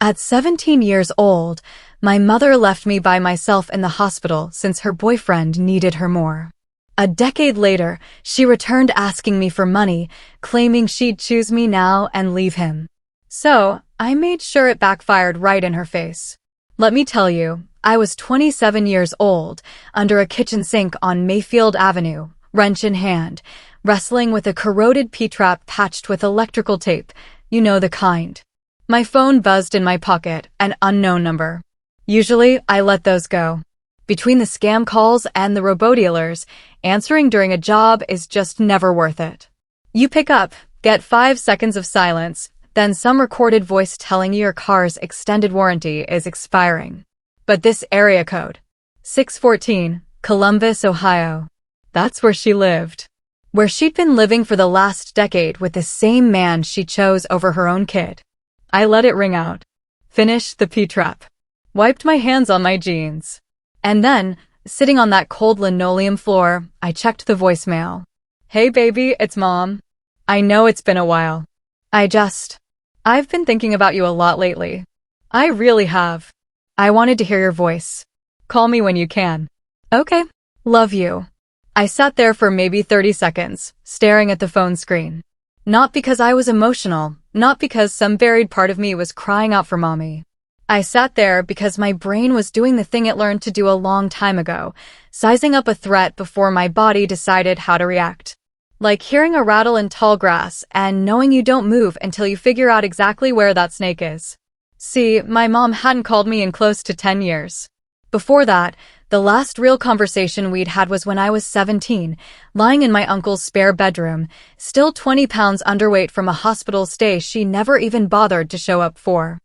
At 17 years old, my mother left me by myself in the hospital since her boyfriend needed her more. A decade later, she returned asking me for money, claiming she'd choose me now and leave him. So, I made sure it backfired right in her face. Let me tell you, I was 27 years old, under a kitchen sink on Mayfield Avenue, wrench in hand, wrestling with a corroded P-trap patched with electrical tape, you know the kind. My phone buzzed in my pocket, an unknown number. Usually, I let those go. Between the scam calls and the robo-dealers, answering during a job is just never worth it. You pick up, get 5 seconds of silence, then some recorded voice telling you your car's extended warranty is expiring. But this area code, 614, Columbus, Ohio. That's where she lived. Where she'd been living for the last decade with the same man she chose over her own kid. I let it ring out. Finished the P-trap. Wiped my hands on my jeans. And then, sitting on that cold linoleum floor, I checked the voicemail. Hey baby, it's Mom. I know it's been a while. I've been thinking about you a lot lately. I really have. I wanted to hear your voice. Call me when you can. Okay. Love you. I sat there for maybe 30 seconds, staring at the phone screen. Not because I was emotional, not because some buried part of me was crying out for mommy. I sat there because my brain was doing the thing it learned to do a long time ago, sizing up a threat before my body decided how to react. Like hearing a rattle in tall grass and knowing you don't move until you figure out exactly where that snake is. See, my mom hadn't called me in close to 10 years. Before that, the last real conversation we'd had was when I was 17, lying in my uncle's spare bedroom, still 20 pounds underweight from a hospital stay she never even bothered to show up for.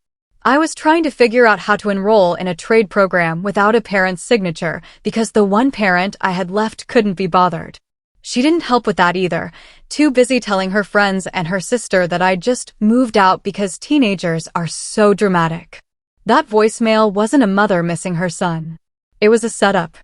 I was trying to figure out how to enroll in a trade program without a parent's signature because the one parent I had left couldn't be bothered. She didn't help with that either, too busy telling her friends and her sister that I'd just moved out because teenagers are so dramatic. That voicemail wasn't a mother missing her son. It was a setup.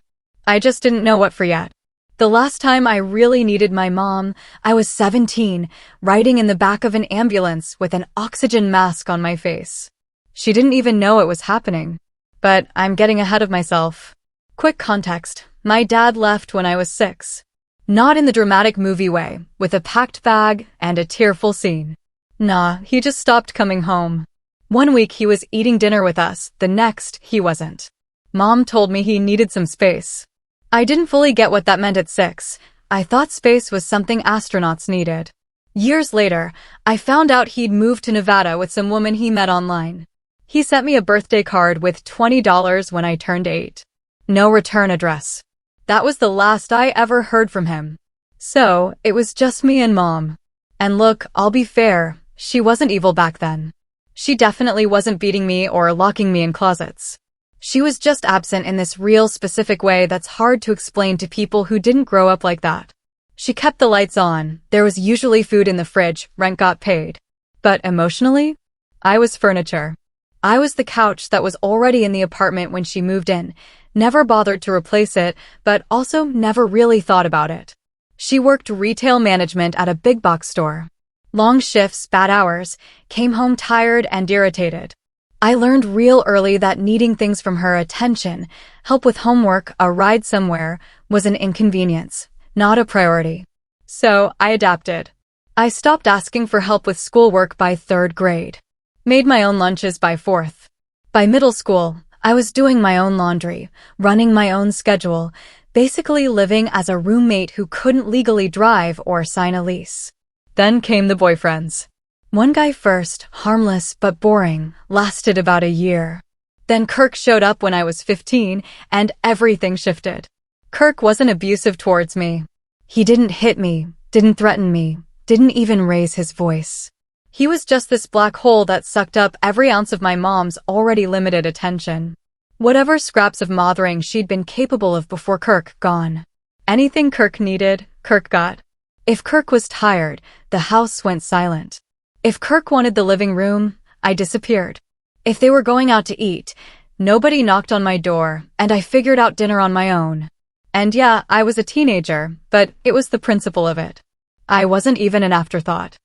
I just didn't know what for yet. The last time I really needed my mom, I was 17, riding in the back of an ambulance with an oxygen mask on my face. She didn't even know it was happening. But I'm getting ahead of myself. Quick context. My dad left when I was 6. Not in the dramatic movie way, with a packed bag and a tearful scene. Nah, he just stopped coming home. One week he was eating dinner with us, the next he wasn't. Mom told me he needed some space. I didn't fully get what that meant at 6. I thought space was something astronauts needed. Years later, I found out he'd moved to Nevada with some woman he met online. He sent me a birthday card with $20 when I turned 8. No return address. That was the last I ever heard from him. So, it was just me and Mom. And look, I'll be fair, she wasn't evil back then. She definitely wasn't beating me or locking me in closets. She was just absent in this real specific way that's hard to explain to people who didn't grow up like that. She kept the lights on, there was usually food in the fridge, rent got paid. But emotionally, I was furniture. I was the couch that was already in the apartment when she moved in, never bothered to replace it, but also never really thought about it. She worked retail management at a big box store. Long shifts, bad hours, came home tired and irritated. I learned real early that needing things from her, attention, help with homework, a ride somewhere, was an inconvenience, not a priority. So, I adapted. I stopped asking for help with schoolwork by 3rd grade. Made my own lunches by 4th. By middle school, I was doing my own laundry, running my own schedule, basically living as a roommate who couldn't legally drive or sign a lease. Then came the boyfriends. One guy first, harmless but boring, lasted about a year. Then Kirk showed up when I was 15, and everything shifted. Kirk wasn't abusive towards me. He didn't hit me, didn't threaten me, didn't even raise his voice. He was just this black hole that sucked up every ounce of my mom's already limited attention. Whatever scraps of mothering she'd been capable of before Kirk gone. Anything Kirk needed, Kirk got. If Kirk was tired, the house went silent. If Kirk wanted the living room, I disappeared. If they were going out to eat, nobody knocked on my door, and I figured out dinner on my own. And yeah, I was a teenager, but it was the principle of it. I wasn't even an afterthought.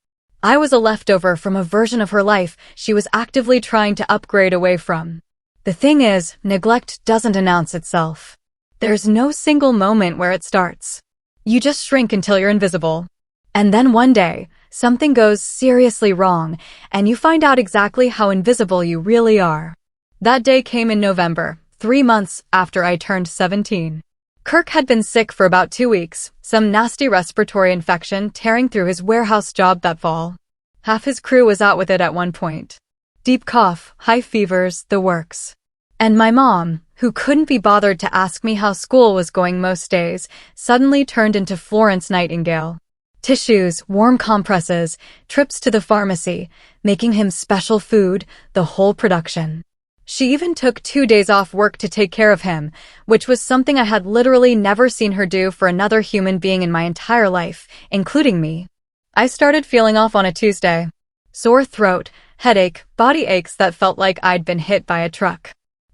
I was a leftover from a version of her life she was actively trying to upgrade away from. The thing is, neglect doesn't announce itself. There's no single moment where it starts. You just shrink until you're invisible. And then one day, something goes seriously wrong, and you find out exactly how invisible you really are. That day came in November, 3 months after I turned 17. Kirk had been sick for about 2 weeks, some nasty respiratory infection tearing through his warehouse job that fall. Half his crew was out with it at one point. Deep cough, high fevers, the works. And my mom, who couldn't be bothered to ask me how school was going most days, suddenly turned into Florence Nightingale. Tissues, warm compresses, trips to the pharmacy, making him special food, the whole production. She even took 2 days off work to take care of him, which was something I had literally never seen her do for another human being in my entire life, including me. I started feeling off on a Tuesday. Sore throat, headache, body aches that felt like I'd been hit by a truck.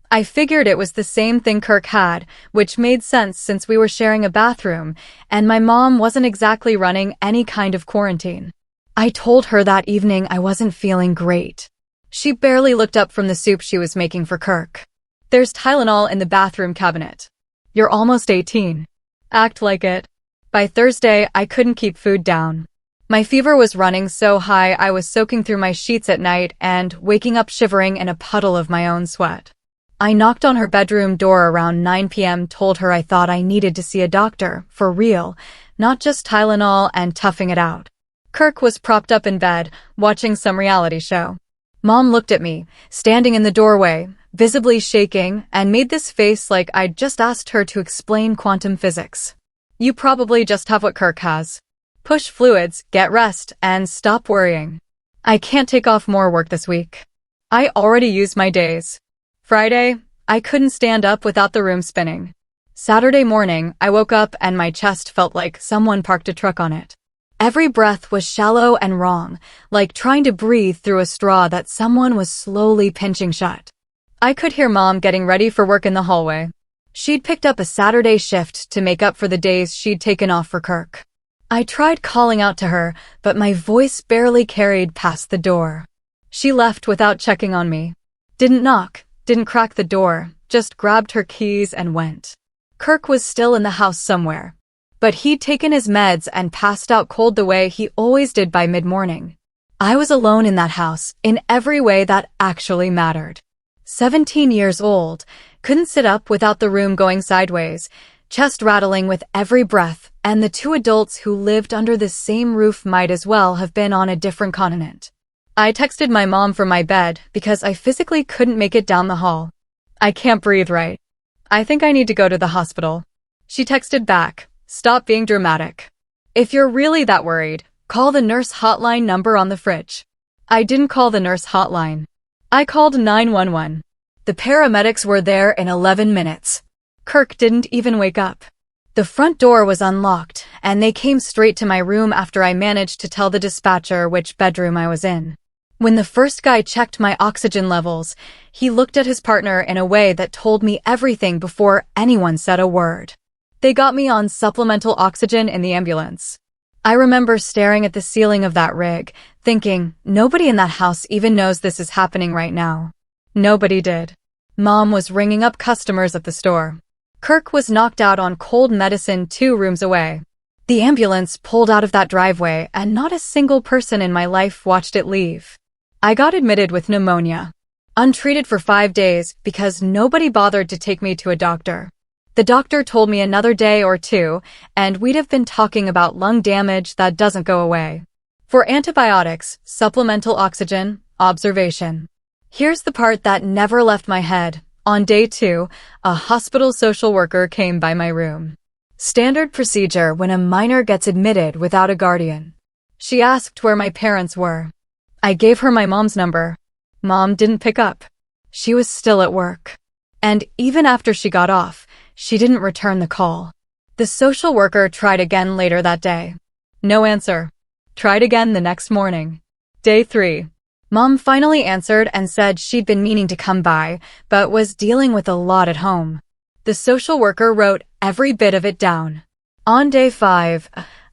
I figured it was the same thing Kirk had, which made sense since we were sharing a bathroom, and my mom wasn't exactly running any kind of quarantine. I told her that evening I wasn't feeling great. She barely looked up from the soup she was making for Kirk. There's Tylenol in the bathroom cabinet. You're almost 18. Act like it. By Thursday, I couldn't keep food down. My fever was running so high I was soaking through my sheets at night and waking up shivering in a puddle of my own sweat. I knocked on her bedroom door around 9 p.m., told her I thought I needed to see a doctor, for real, not just Tylenol and toughing it out. Kirk was propped up in bed, watching some reality show. Mom looked at me, standing in the doorway, visibly shaking, and made this face like I'd just asked her to explain quantum physics. You probably just have what Kirk has. Push fluids, get rest, and stop worrying. I can't take off more work this week. I already used my days. Friday, I couldn't stand up without the room spinning. Saturday morning, I woke up and my chest felt like someone parked a truck on it. Every breath was shallow and wrong, like trying to breathe through a straw that someone was slowly pinching shut. I could hear Mom getting ready for work in the hallway. She'd picked up a Saturday shift to make up for the days she'd taken off for Kirk. I tried calling out to her, but my voice barely carried past the door. She left without checking on me. Didn't knock, didn't crack the door, just grabbed her keys and went. Kirk was still in the house somewhere. But he'd taken his meds and passed out cold the way he always did by mid-morning. I was alone in that house, in every way that actually mattered. 17 years old, couldn't sit up without the room going sideways, chest rattling with every breath, and the 2 adults who lived under the same roof might as well have been on a different continent. I texted my mom from my bed because I physically couldn't make it down the hall. I can't breathe right. I think I need to go to the hospital. She texted back, stop being dramatic. If you're really that worried, call the nurse hotline number on the fridge. I didn't call the nurse hotline. I called 911. The paramedics were there in 11 minutes. Kirk didn't even wake up. The front door was unlocked, and they came straight to my room after I managed to tell the dispatcher which bedroom I was in. When the first guy checked my oxygen levels, he looked at his partner in a way that told me everything before anyone said a word. They got me on supplemental oxygen in the ambulance. I remember staring at the ceiling of that rig, thinking, nobody in that house even knows this is happening right now. Nobody did. Mom was ringing up customers at the store. Kirk was knocked out on cold medicine 2 rooms away. The ambulance pulled out of that driveway and not a single person in my life watched it leave. I got admitted with pneumonia. Untreated for 5 days because nobody bothered to take me to a doctor. The doctor told me another day or 2, and we'd have been talking about lung damage that doesn't go away. For antibiotics, supplemental oxygen, observation. Here's the part that never left my head. On day 2, a hospital social worker came by my room. Standard procedure when a minor gets admitted without a guardian. She asked where my parents were. I gave her my mom's number. Mom didn't pick up. She was still at work. And even after she got off, she didn't return the call. The social worker tried again later that day. No answer. Tried again the next morning. Day 3. Mom finally answered and said she'd been meaning to come by, but was dealing with a lot at home. The social worker wrote every bit of it down. On day 5,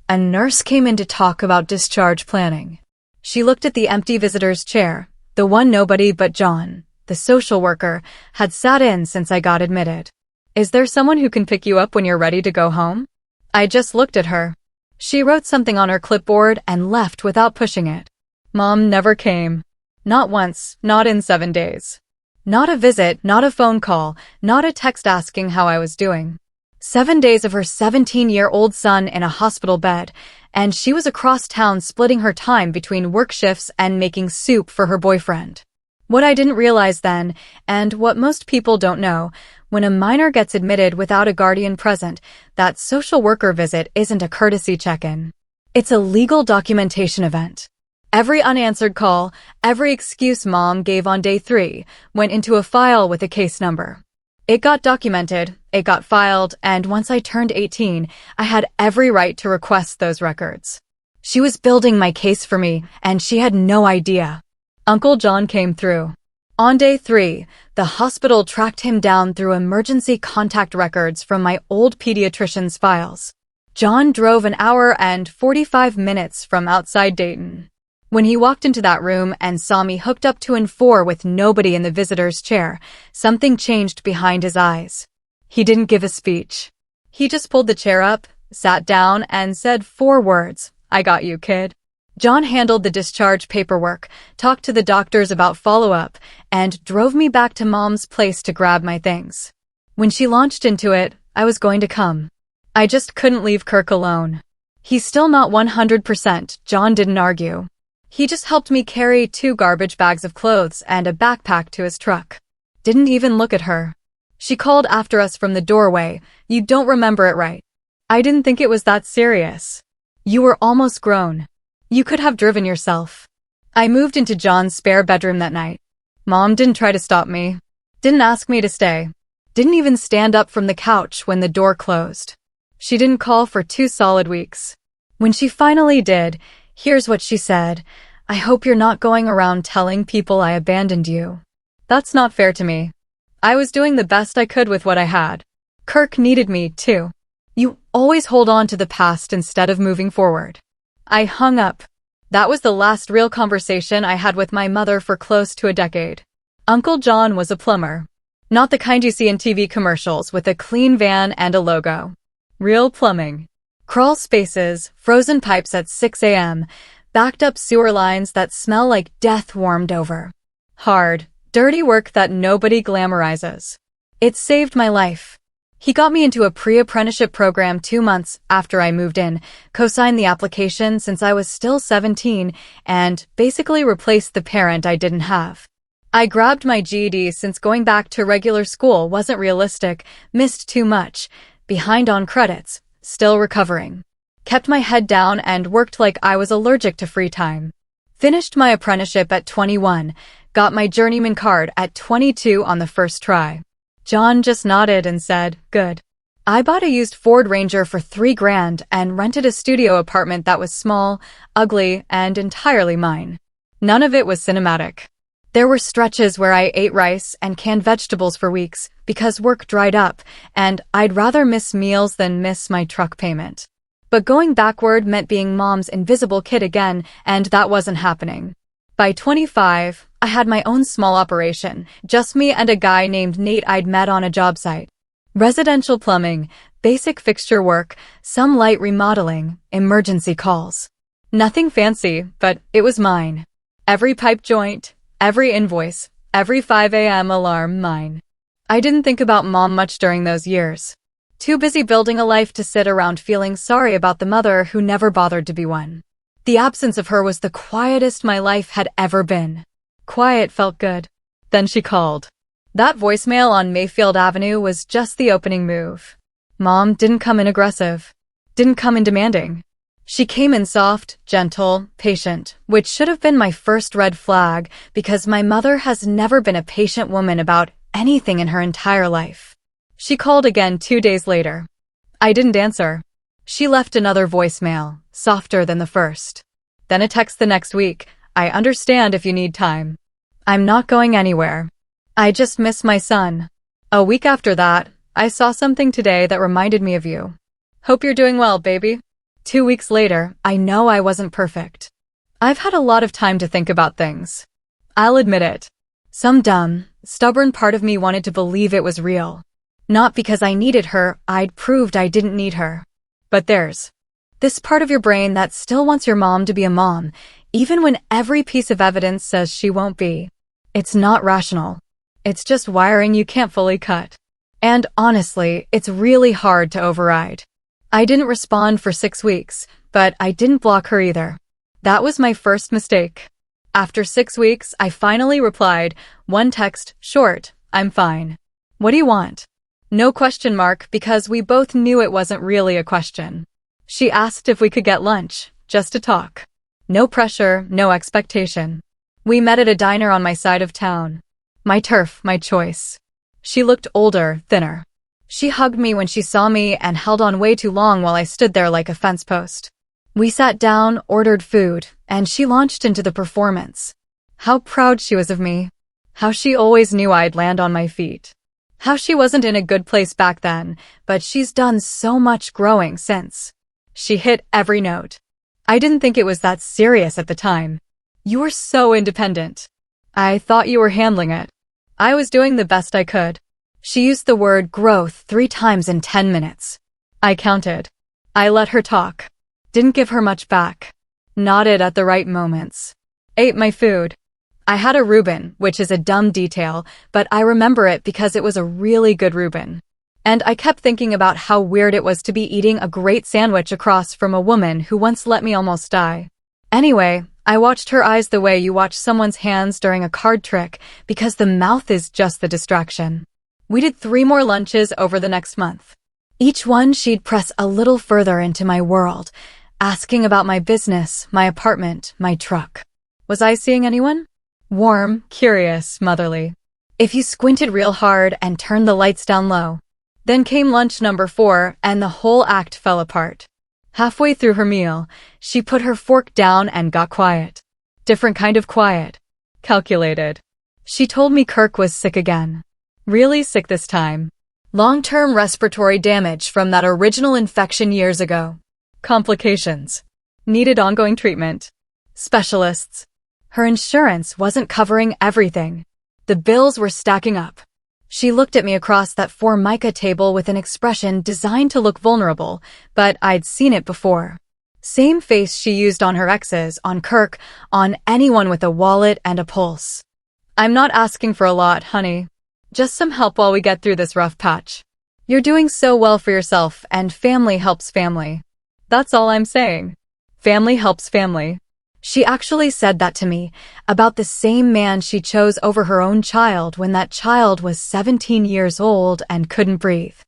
a nurse came in to talk about discharge planning. She looked at the empty visitor's chair, the one nobody but John, the social worker, had sat in since I got admitted. Is there someone who can pick you up when you're ready to go home? I just looked at her. She wrote something on her clipboard and left without pushing it. Mom never came. Not once, not in 7 days. Not a visit, not a phone call, not a text asking how I was doing. 7 days of her 17-year-old son in a hospital bed, and she was across town splitting her time between work shifts and making soup for her boyfriend. What I didn't realize then, and what most people don't know, when a minor gets admitted without a guardian present, that social worker visit isn't a courtesy check-in. It's a legal documentation event. Every unanswered call, every excuse mom gave on day 3, went into a file with a case number. It got documented, it got filed, and once I turned 18, I had every right to request those records. She was building my case for me, and she had no idea. Uncle John came through. On day 3, the hospital tracked him down through emergency contact records from my old pediatrician's files. John drove an hour and 45 minutes from outside Dayton. When he walked into that room and saw me hooked up to N4 with nobody in the visitor's chair, something changed behind his eyes. He didn't give a speech. He just pulled the chair up, sat down, and said 4 words, "I got you, kid." John handled the discharge paperwork, talked to the doctors about follow-up, and drove me back to Mom's place to grab my things. When she launched into it, I was going to come. I just couldn't leave Kirk alone. He's still not 100%, John didn't argue. He just helped me carry 2 garbage bags of clothes and a backpack to his truck. Didn't even look at her. She called after us from the doorway, "You don't remember it right. I didn't think it was that serious. You were almost grown. You could have driven yourself." I moved into John's spare bedroom that night. Mom didn't try to stop me. Didn't ask me to stay. Didn't even stand up from the couch when the door closed. She didn't call for 2 solid weeks. When she finally did, here's what she said: "I hope you're not going around telling people I abandoned you." That's not fair to me. I was doing the best I could with what I had. Kirk needed me, too. You always hold on to the past instead of moving forward. I hung up. That was the last real conversation I had with my mother for close to a decade. Uncle John was a plumber. Not the kind you see in TV commercials with a clean van and a logo. Real plumbing. Crawl spaces, frozen pipes at 6 a.m., backed up sewer lines that smell like death warmed over. Hard, dirty work that nobody glamorizes. It saved my life. He got me into a pre-apprenticeship program 2 months after I moved in, co-signed the application since I was still 17, and basically replaced the parent I didn't have. I grabbed my GED since going back to regular school wasn't realistic, missed too much, behind on credits, still recovering. Kept my head down and worked like I was allergic to free time. Finished my apprenticeship at 21, got my journeyman card at 22 on the first try. John just nodded and said, "Good." I bought a used Ford Ranger for $3,000 and rented a studio apartment that was small, ugly, and entirely mine. None of it was cinematic. There were stretches where I ate rice and canned vegetables for weeks because work dried up, and I'd rather miss meals than miss my truck payment. But going backward meant being Mom's invisible kid again, and that wasn't happening. By 25, I had my own small operation, just me and a guy named Nate I'd met on a job site. Residential plumbing, basic fixture work, some light remodeling, emergency calls. Nothing fancy, but it was mine. Every pipe joint, every invoice, every 5 a.m. alarm, mine. I didn't think about Mom much during those years. Too busy building a life to sit around feeling sorry about the mother who never bothered to be one. The absence of her was the quietest my life had ever been. Quiet felt good. Then she called. That voicemail on Mayfield Avenue was just the opening move. Mom didn't come in aggressive. Didn't come in demanding. She came in soft, gentle, patient, which should have been my first red flag because my mother has never been a patient woman about anything in her entire life. She called again 2 days later. I didn't answer. She left another voicemail, softer than the first. Then a text the next week. I understand if you need time. I'm not going anywhere. I just miss my son. A week after that, I saw something today that reminded me of you. Hope you're doing well, baby. 2 weeks later, I know I wasn't perfect. I've had a lot of time to think about things. I'll admit it. Some dumb, stubborn part of me wanted to believe it was real. Not because I needed her, I'd proved I didn't need her. But there's this part of your brain that still wants your mom to be a mom, even when every piece of evidence says she won't be. It's not rational. It's just wiring you can't fully cut. And honestly, it's really hard to override. I didn't respond for 6 weeks, but I didn't block her either. That was my first mistake. After 6 weeks, I finally replied, one text, short, I'm fine. What do you want? No question mark, because we both knew it wasn't really a question. She asked if we could get lunch, just to talk. No pressure, no expectation. We met at a diner on my side of town. My turf, my choice. She looked older, thinner. She hugged me when she saw me and held on way too long while I stood there like a fence post. We sat down, ordered food, and she launched into the performance. How proud she was of me. How she always knew I'd land on my feet. How she wasn't in a good place back then, but she's done so much growing since. She hit every note. I didn't think it was that serious at the time. You were so independent. I thought you were handling it. I was doing the best I could. She used the word growth 3 times in 10 minutes. I counted. I let her talk. Didn't give her much back. Nodded at the right moments. Ate my food. I had a Reuben, which is a dumb detail, but I remember it because it was a really good Reuben. And I kept thinking about how weird it was to be eating a great sandwich across from a woman who once let me almost die. Anyway, I watched her eyes the way you watch someone's hands during a card trick, because the mouth is just the distraction. We did 3 more lunches over the next month. Each one she'd press a little further into my world, asking about my business, my apartment, my truck. Was I seeing anyone? Warm, curious, motherly. If you squinted real hard and turned the lights down low. Then came lunch number 4, and the whole act fell apart. Halfway through her meal, she put her fork down and got quiet. Different kind of quiet. Calculated. She told me Kirk was sick again. Really sick this time. Long-term respiratory damage from that original infection years ago. Complications. Needed ongoing treatment. Specialists. Her insurance wasn't covering everything. The bills were stacking up. She looked at me across that Formica table with an expression designed to look vulnerable, but I'd seen it before. Same face she used on her exes, on Kirk, on anyone with a wallet and a pulse. I'm not asking for a lot, honey. Just some help while we get through this rough patch. You're doing so well for yourself, and family helps family. That's all I'm saying. Family helps family. She actually said that to me, about the same man she chose over her own child when that child was 17 years old and couldn't breathe.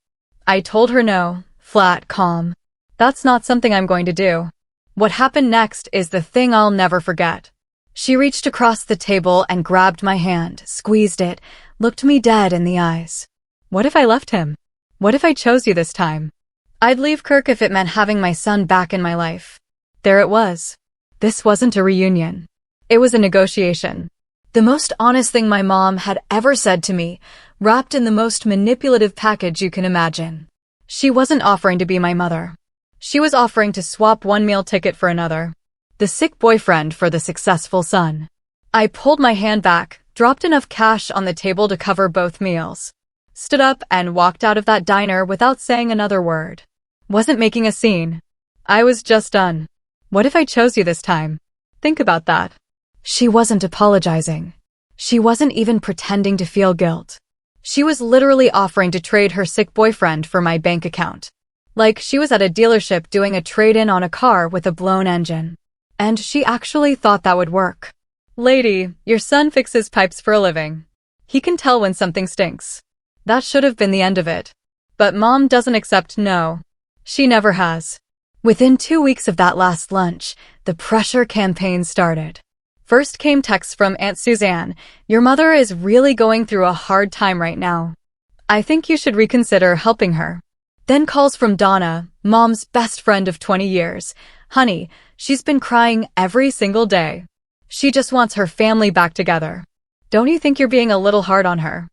I told her no, flat, calm. That's not something I'm going to do. What happened next is the thing I'll never forget. She reached across the table and grabbed my hand, squeezed it, looked me dead in the eyes. What if I left him? What if I chose you this time? I'd leave Kirk if it meant having my son back in my life. There it was. This wasn't a reunion. It was a negotiation. The most honest thing my mom had ever said to me, wrapped in the most manipulative package you can imagine. She wasn't offering to be my mother. She was offering to swap one meal ticket for another. The sick boyfriend for the successful son. I pulled my hand back, dropped enough cash on the table to cover both meals. Stood up and walked out of that diner without saying another word. Wasn't making a scene. I was just done. What if I chose you this time? Think about that. She wasn't apologizing. She wasn't even pretending to feel guilt. She was literally offering to trade her sick boyfriend for my bank account. Like she was at a dealership doing a trade-in on a car with a blown engine. And she actually thought that would work. Lady, your son fixes pipes for a living. He can tell when something stinks. That should have been the end of it. But Mom doesn't accept no. She never has. Within 2 weeks of that last lunch, the pressure campaign started. First came texts from Aunt Suzanne, your mother is really going through a hard time right now. I think you should reconsider helping her. Then calls from Donna, Mom's best friend of 20 years. Honey, she's been crying every single day. She just wants her family back together. Don't you think you're being a little hard on her?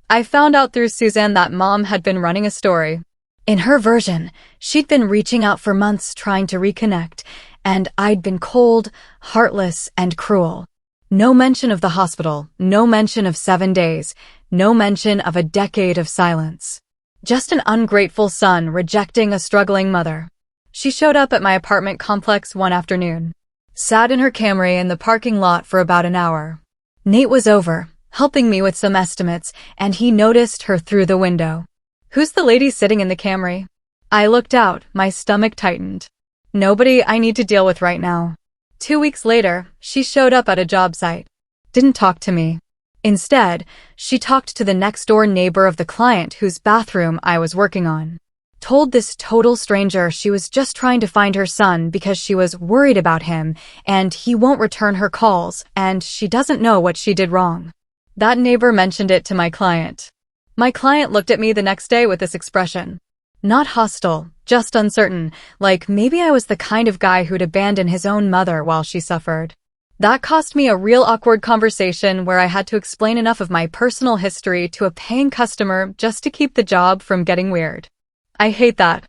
I found out through Suzanne that Mom had been running a story. In her version, she'd been reaching out for months trying to reconnect, and I'd been cold, heartless, and cruel. No mention of the hospital, no mention of 7 days, no mention of a decade of silence. Just an ungrateful son rejecting a struggling mother. She showed up at my apartment complex one afternoon. Sat in her Camry in the parking lot for about an hour. Nate was over, helping me with some estimates, and he noticed her through the window. "Who's the lady sitting in the Camry?" I looked out, my stomach tightened. Nobody I need to deal with right now. 2 weeks later, she showed up at a job site. Didn't talk to me. Instead, she talked to the next-door neighbor of the client whose bathroom I was working on. Told this total stranger she was just trying to find her son because she was worried about him and he won't return her calls and she doesn't know what she did wrong. That neighbor mentioned it to my client. My client looked at me the next day with this expression. Not hostile, just uncertain, like maybe I was the kind of guy who'd abandon his own mother while she suffered. That cost me a real awkward conversation where I had to explain enough of my personal history to a paying customer just to keep the job from getting weird. I hate that.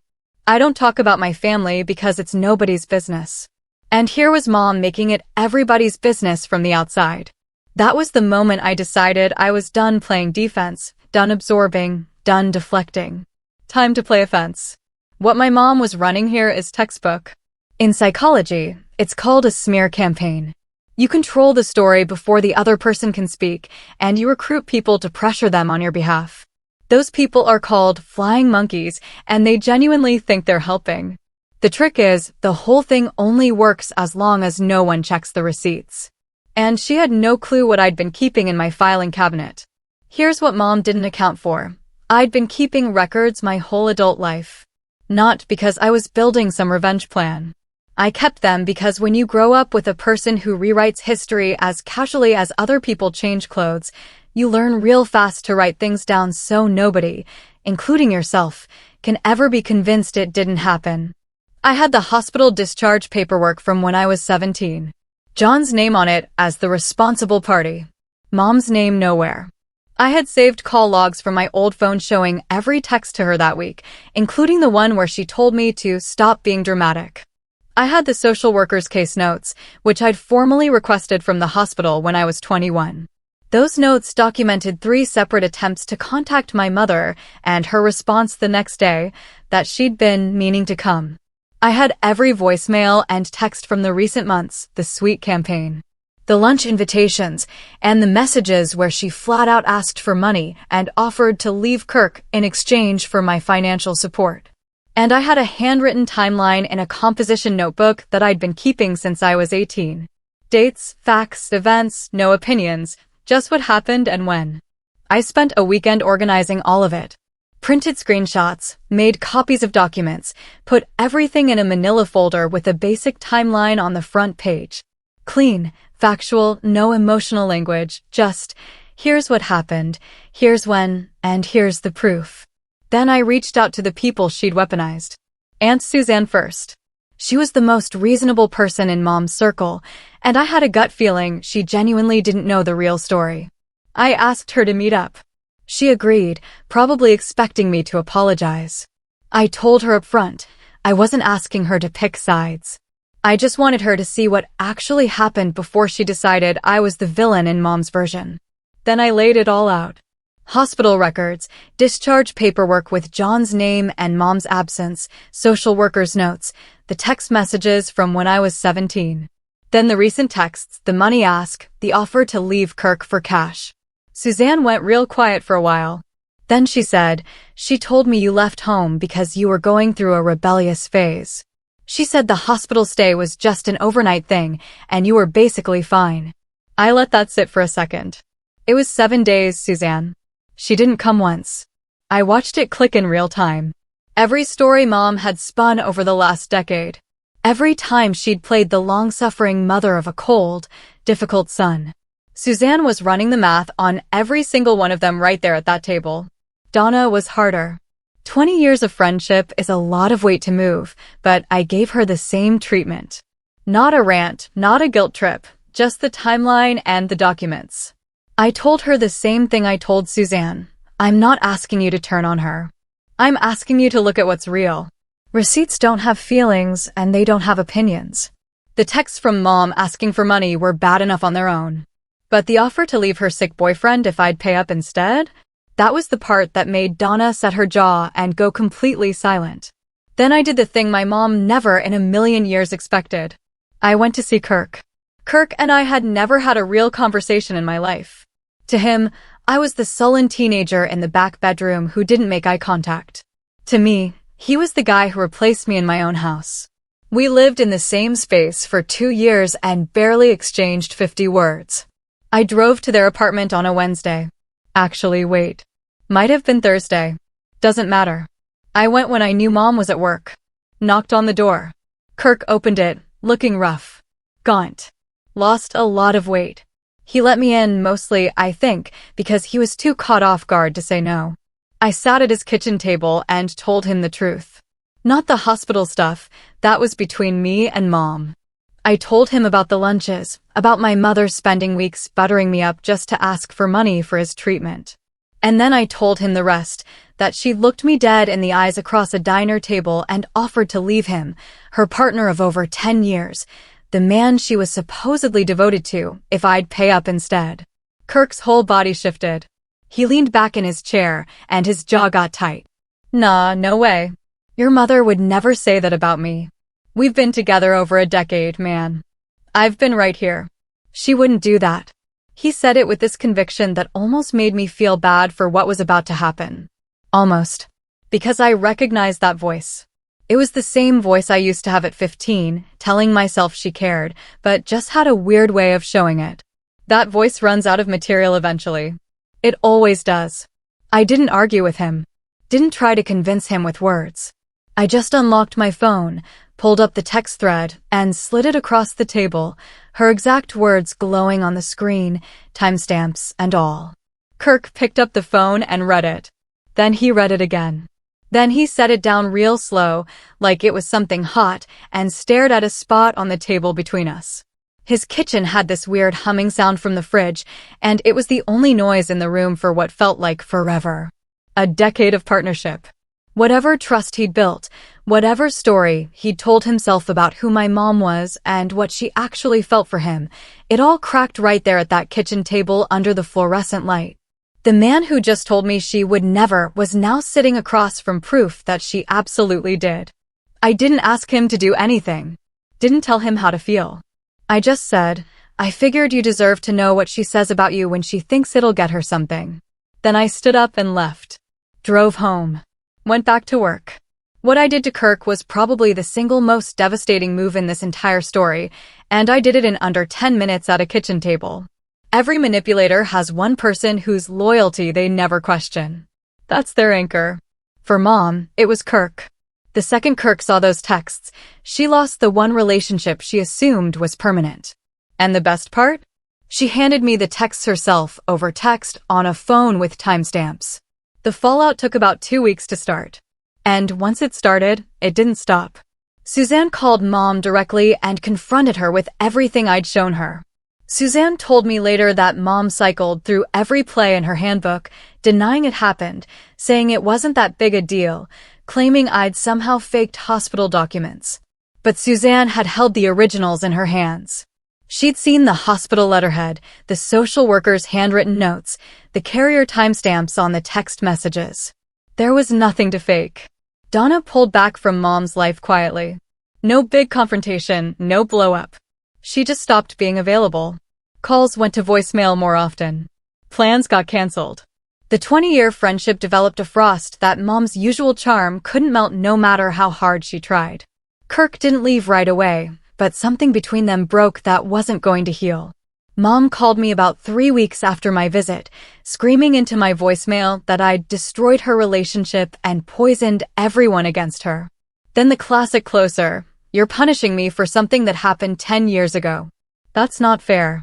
I don't talk about my family because it's nobody's business. And here was Mom making it everybody's business from the outside. That was the moment I decided I was done playing defense, done absorbing, done deflecting. Time to play offense. What my mom was running here is textbook. In psychology, it's called a smear campaign. You control the story before the other person can speak, and you recruit people to pressure them on your behalf. Those people are called flying monkeys, and they genuinely think they're helping. The trick is, the whole thing only works as long as no one checks the receipts. And she had no clue what I'd been keeping in my filing cabinet. Here's what Mom didn't account for. I'd been keeping records my whole adult life. Not because I was building some revenge plan. I kept them because when you grow up with a person who rewrites history as casually as other people change clothes, you learn real fast to write things down so nobody, including yourself, can ever be convinced it didn't happen. I had the hospital discharge paperwork from when I was 17. John's name on it as the responsible party. Mom's name nowhere. I had saved call logs from my old phone showing every text to her that week, including the one where she told me to stop being dramatic. I had the social worker's case notes, which I'd formally requested from the hospital when I was 21. Those notes documented 3 separate attempts to contact my mother and her response the next day that she'd been meaning to come. I had every voicemail and text from the recent months, the sweet campaign, the lunch invitations, and the messages where she flat out asked for money and offered to leave Kirk in exchange for my financial support. And I had a handwritten timeline in a composition notebook that I'd been keeping since I was 18. Dates, facts, events, no opinions, just what happened and when. I spent a weekend organizing all of it. Printed screenshots, made copies of documents, put everything in a manila folder with a basic timeline on the front page. Clean, factual, no emotional language, just, here's what happened, here's when, and here's the proof. Then I reached out to the people she'd weaponized. Aunt Suzanne first. She was the most reasonable person in Mom's circle, and I had a gut feeling she genuinely didn't know the real story. I asked her to meet up. She agreed, probably expecting me to apologize. I told her up front, I wasn't asking her to pick sides. I just wanted her to see what actually happened before she decided I was the villain in Mom's version. Then I laid it all out. Hospital records, discharge paperwork with John's name and Mom's absence, social worker's notes, the text messages from when I was 17. Then the recent texts, the money ask, the offer to leave Kirk for cash. Suzanne went real quiet for a while. Then she said, she told me you left home because you were going through a rebellious phase. She said the hospital stay was just an overnight thing and you were basically fine. I let that sit for a second. It was 7 days, Suzanne. She didn't come once. I watched it click in real time. Every story Mom had spun over the last decade. Every time she'd played the long-suffering mother of a cold, difficult son. Suzanne was running the math on every single one of them right there at that table. Donna was harder. 20 years of friendship is a lot of weight to move, but I gave her the same treatment. Not a rant, not a guilt trip, just the timeline and the documents. I told her the same thing I told Suzanne. I'm not asking you to turn on her. I'm asking you to look at what's real. Receipts don't have feelings and they don't have opinions. The texts from Mom asking for money were bad enough on their own. But the offer to leave her sick boyfriend if I'd pay up instead? That was the part that made Donna set her jaw and go completely silent. Then I did the thing my mom never in a million years expected. I went to see Kirk. Kirk and I had never had a real conversation in my life. To him, I was the sullen teenager in the back bedroom who didn't make eye contact. To me, he was the guy who replaced me in my own house. We lived in the same space for 2 years and barely exchanged 50 words. I drove to their apartment on a Wednesday. Actually, wait. Might have been Thursday. Doesn't matter. I went when I knew Mom was at work. Knocked on the door. Kirk opened it, looking rough. Gaunt. Lost a lot of weight. He let me in mostly, I think, because he was too caught off guard to say no. I sat at his kitchen table and told him the truth. Not the hospital stuff, that was between me and Mom. I told him about the lunches, about my mother spending weeks buttering me up just to ask for money for his treatment. And then I told him the rest, that she looked me dead in the eyes across a diner table and offered to leave him, her partner of over 10 years, the man she was supposedly devoted to, if I'd pay up instead. Kirk's whole body shifted. He leaned back in his chair, and his jaw got tight. Nah, no way. Your mother would never say that about me. We've been together over a decade, man. I've been right here. She wouldn't do that. He said it with this conviction that almost made me feel bad for what was about to happen. Almost. Because I recognized that voice. It was the same voice I used to have at 15, telling myself she cared, but just had a weird way of showing it. That voice runs out of material eventually. It always does. I didn't argue with him. Didn't try to convince him with words. I just unlocked my phone, pulled up the text thread, and slid it across the table, her exact words glowing on the screen, timestamps and all. Kirk picked up the phone and read it. Then he read it again. Then he set it down real slow, like it was something hot, and stared at a spot on the table between us. His kitchen had this weird humming sound from the fridge, and it was the only noise in the room for what felt like forever. A decade of partnership. Whatever trust he'd built, whatever story he'd told himself about who my mom was and what she actually felt for him, it all cracked right there at that kitchen table under the fluorescent light. The man who just told me she would never was now sitting across from proof that she absolutely did. I didn't ask him to do anything. Didn't tell him how to feel. I just said, I figured you deserve to know what she says about you when she thinks it'll get her something. Then I stood up and left. Drove home. Went back to work. What I did to Kirk was probably the single most devastating move in this entire story, and I did it in under 10 minutes at a kitchen table. Every manipulator has one person whose loyalty they never question. That's their anchor. For Mom, it was Kirk. The second Kirk saw those texts, she lost the one relationship she assumed was permanent. And the best part? She handed me the texts herself over text on a phone with timestamps. The fallout took about 2 weeks to start. And once it started, it didn't stop. Suzanne called Mom directly and confronted her with everything I'd shown her. Suzanne told me later that Mom cycled through every play in her handbook, denying it happened, saying it wasn't that big a deal, claiming I'd somehow faked hospital documents. But Suzanne had held the originals in her hands. She'd seen the hospital letterhead, the social worker's handwritten notes, the carrier timestamps on the text messages. There was nothing to fake. Donna pulled back from Mom's life quietly. No big confrontation, no blow-up. She just stopped being available. Calls went to voicemail more often. Plans got canceled. The 20-year friendship developed a frost that Mom's usual charm couldn't melt no matter how hard she tried. Kirk didn't leave right away, but something between them broke that wasn't going to heal. Mom called me about 3 weeks after my visit, screaming into my voicemail that I'd destroyed her relationship and poisoned everyone against her. Then the classic closer, you're punishing me for something that happened 10 years ago. That's not fair.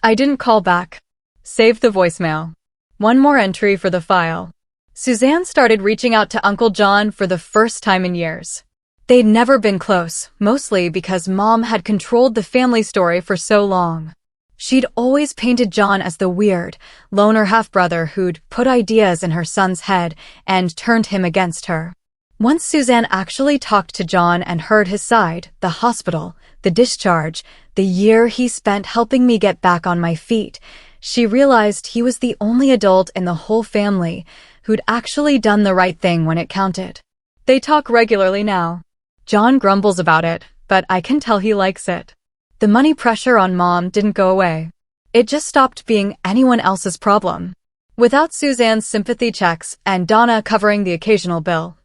I didn't call back. Saved the voicemail. One more entry for the file. Suzanne started reaching out to Uncle John for the first time in years. They'd never been close, mostly because Mom had controlled the family story for so long. She'd always painted John as the weird, loner half-brother who'd put ideas in her son's head and turned him against her. Once Suzanne actually talked to John and heard his side, the hospital, the discharge, the year he spent helping me get back on my feet, she realized he was the only adult in the whole family who'd actually done the right thing when it counted. They talk regularly now. John grumbles about it, but I can tell he likes it. The money pressure on Mom didn't go away. It just stopped being anyone else's problem. Without Suzanne's sympathy checks and Donna covering the occasional bill,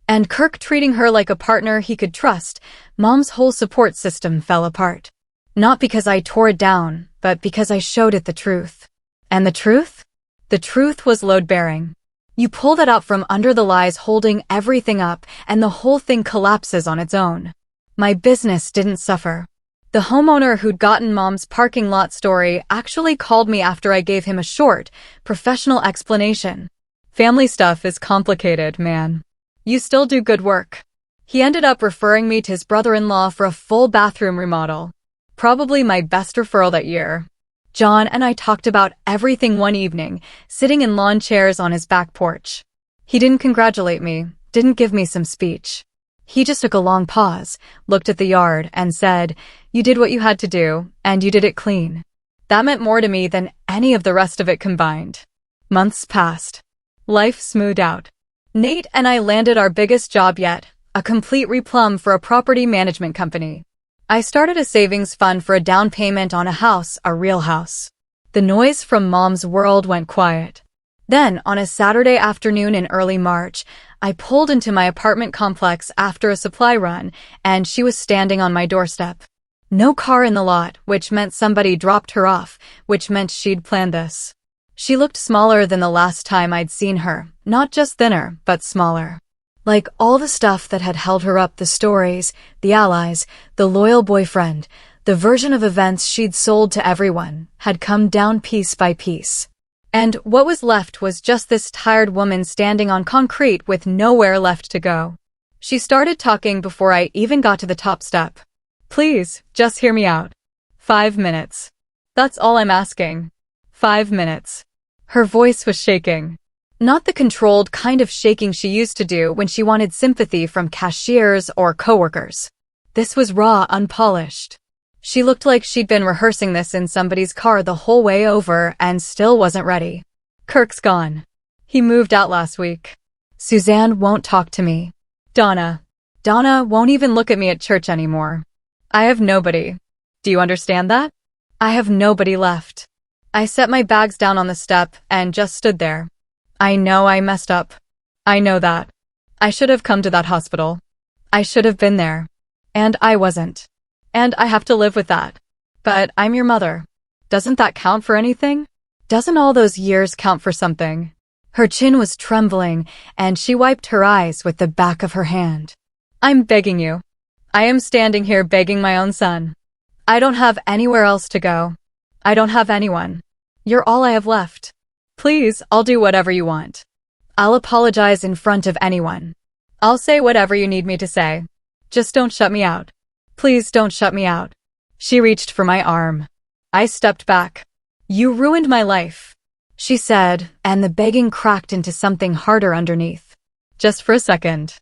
and Kirk treating her like a partner he could trust, Mom's whole support system fell apart. Not because I tore it down, but because I showed it the truth. And the truth? The truth was load-bearing. You pull that out from under the lies holding everything up, and the whole thing collapses on its own. My business didn't suffer. The homeowner who'd gotten Mom's parking lot story actually called me after I gave him a short, professional explanation. Family stuff is complicated, man. You still do good work. He ended up referring me to his brother-in-law for a full bathroom remodel. Probably my best referral that year. John and I talked about everything one evening, sitting in lawn chairs on his back porch. He didn't congratulate me, didn't give me some speech. He just took a long pause, looked at the yard, and said, "You did what you had to do, and you did it clean." That meant more to me than any of the rest of it combined. Months passed. Life smoothed out. Nate and I landed our biggest job yet, a complete replumb for a property management company. I started a savings fund for a down payment on a house, a real house. The noise from Mom's world went quiet. Then, on a Saturday afternoon in early March, I pulled into my apartment complex after a supply run, and she was standing on my doorstep. No car in the lot, which meant somebody dropped her off, which meant she'd planned this. She looked smaller than the last time I'd seen her, not just thinner, but smaller. Like all the stuff that had held her up, the stories, the allies, the loyal boyfriend, the version of events she'd sold to everyone, had come down piece by piece. And what was left was just this tired woman standing on concrete with nowhere left to go. She started talking before I even got to the top step. "Please, just hear me out. 5 minutes. That's all I'm asking. 5 minutes." Her voice was shaking. Not the controlled kind of shaking she used to do when she wanted sympathy from cashiers or coworkers. This was raw, unpolished. She looked like she'd been rehearsing this in somebody's car the whole way over and still wasn't ready. "Kirk's gone. He moved out last week. Suzanne won't talk to me. Donna won't even look at me at church anymore. I have nobody. Do you understand that? I have nobody left." I set my bags down on the step and just stood there. I know I messed up. I know that. I should have come to that hospital. I should have been there. And I wasn't. And I have to live with that. But I'm your mother. Doesn't that count for anything? Doesn't all those years count for something? Her chin was trembling, and she wiped her eyes with the back of her hand. "I'm begging you. I am standing here begging my own son. I don't have anywhere else to go. I don't have anyone. You're all I have left. Please, I'll do whatever you want. I'll apologize in front of anyone. I'll say whatever you need me to say. Just don't shut me out. Please don't shut me out." She reached for my arm. I stepped back. "You ruined my life," she said, and the begging cracked into something harder underneath. Just for a second.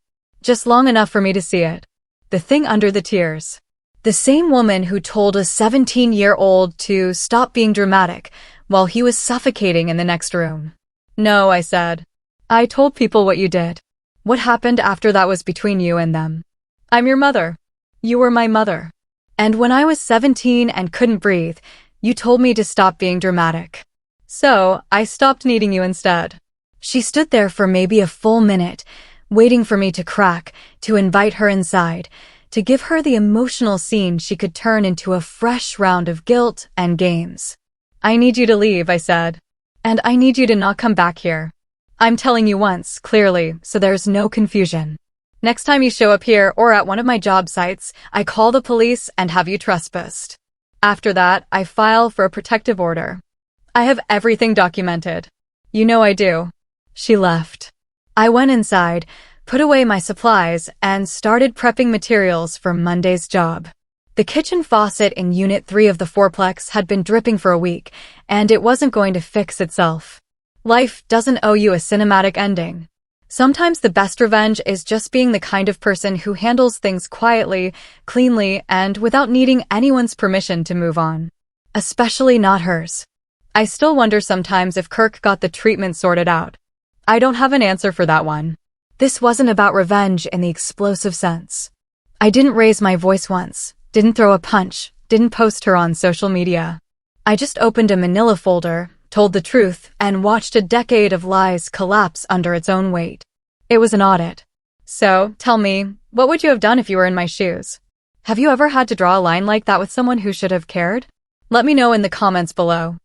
Just long enough for me to see it. The thing under the tears. The same woman who told a 17-year-old to stop being dramatic while he was suffocating in the next room. "No," I said. "I told people what you did. What happened after that was between you and them. I'm your mother. You were my mother. And when I was 17 and couldn't breathe, you told me to stop being dramatic. So, I stopped needing you instead." She stood there for maybe a full minute, waiting for me to crack, to invite her inside, to give her the emotional scene she could turn into a fresh round of guilt and games. "I need you to leave," I said. "And I need you to not come back here. I'm telling you once, clearly, so there's no confusion. Next time you show up here or at one of my job sites, I call the police and have you trespassed. After that, I file for a protective order. I have everything documented. You know I do." She left. I went inside, put away my supplies, and started prepping materials for Monday's job. The kitchen faucet in Unit 3 of the fourplex had been dripping for a week, and it wasn't going to fix itself. Life doesn't owe you a cinematic ending. Sometimes the best revenge is just being the kind of person who handles things quietly, cleanly, and without needing anyone's permission to move on. Especially not hers. I still wonder sometimes if Kirk got the treatment sorted out. I don't have an answer for that one. This wasn't about revenge in the explosive sense. I didn't raise my voice once, didn't throw a punch, didn't post her on social media. I just opened a manila folder, told the truth, and watched a decade of lies collapse under its own weight. It was an audit. So, tell me, what would you have done if you were in my shoes? Have you ever had to draw a line like that with someone who should have cared? Let me know in the comments below.